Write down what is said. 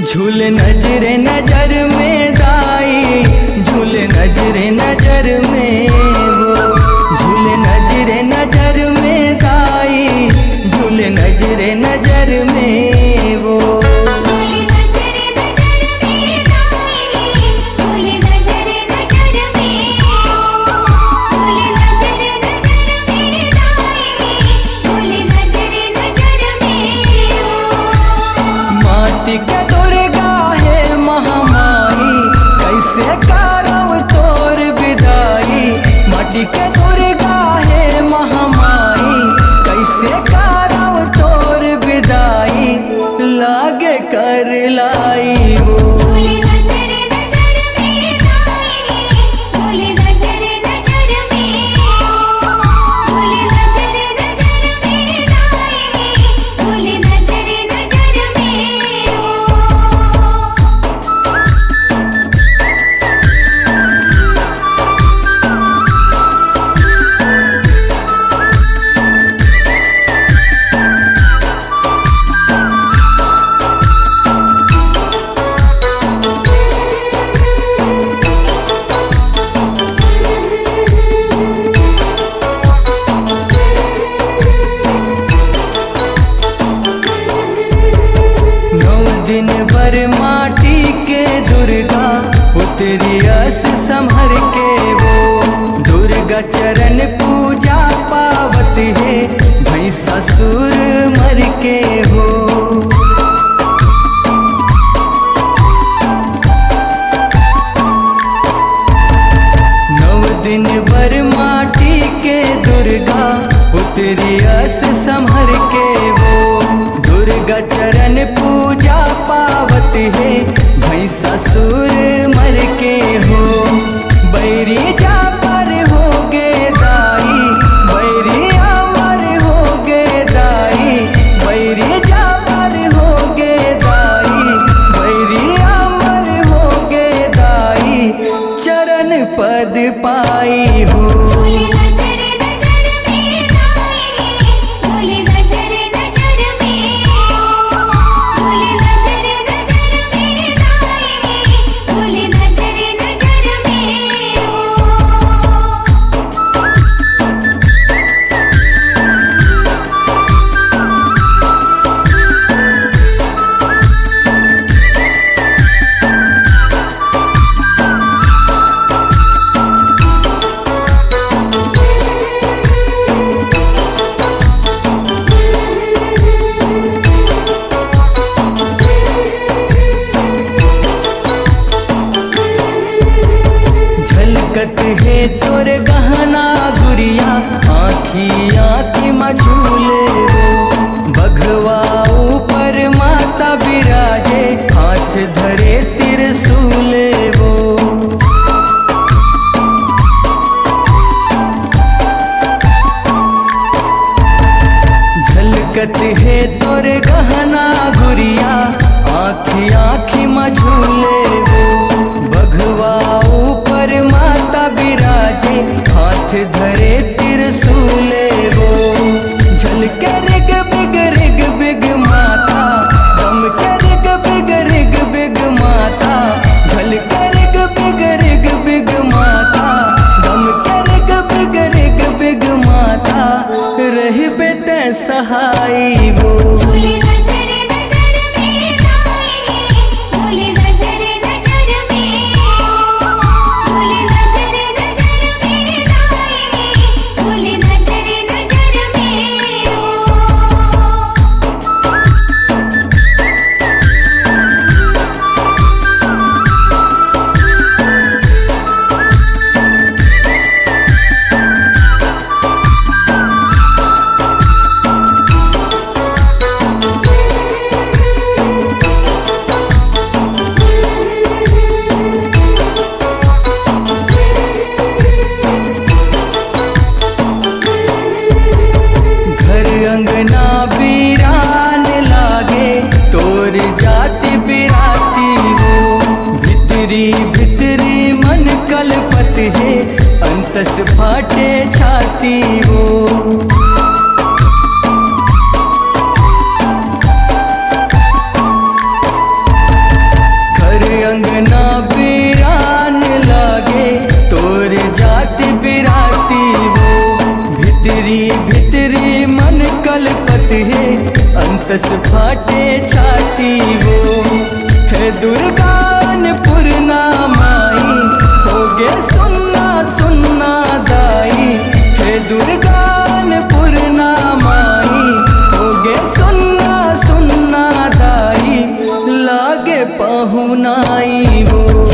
झूले नजरे नजर में दाई, झूले नजरे नजर में वो, झूले नजरे नजर में दाई, झूले नजरे नजर में वो। माटी के दुर्गा है महामाई, कैसे करब तोर विदाई। माटी के दुर्गा है महामाई, कैसे करब तोर विदाई। लागे कर लाई वो, दिन भर माटी के दुर्गा उतरी अस संभर के वो। दुर्गा चरण पूजा पावत है भैंसासुर मर के हो। नौ दिन भर माटी के दुर्गा उतरी अस संभर के वो। दुर्गा चरण पूजा पावत है भैंसासुर मर के हो। बैरी जा पर हो गे दाई, बैरी अमर हो गे दाई, बैरी जा पर हो गे दाई, बैरी अमर हो गे दाई। चरण पद पाई हो, है तोर गहना गुड़िया आँखी आँखी मझूले वो। बघवा ऊपर माता बिराजे हाथ धरे त्रिशूले वो। झलकत है तोर गहना गुड़िया आँखी आँखी मझूले वो। बघवा ऊपर माता बिराजे हाथ धरे त्रिशूले वो। झलके रिग बिग माता, दम के रिग बिग माता। झलके रिग बिग माता, दम के रिग बिग माता। रहबे ते सहाई वो, अंगना वीरान लागे तोर जाति बिराती वो। भितरी मन कलपत है अंतस फाटे छाती वो। है अंतस फाटे छाती वो। है दुर्गानपुर नामाई होगे सुन्ना सुन्ना दाई। है दुर्गानपुर नामाई होगे सुन्ना सुन्ना दाई। लागे पहुनाई वो।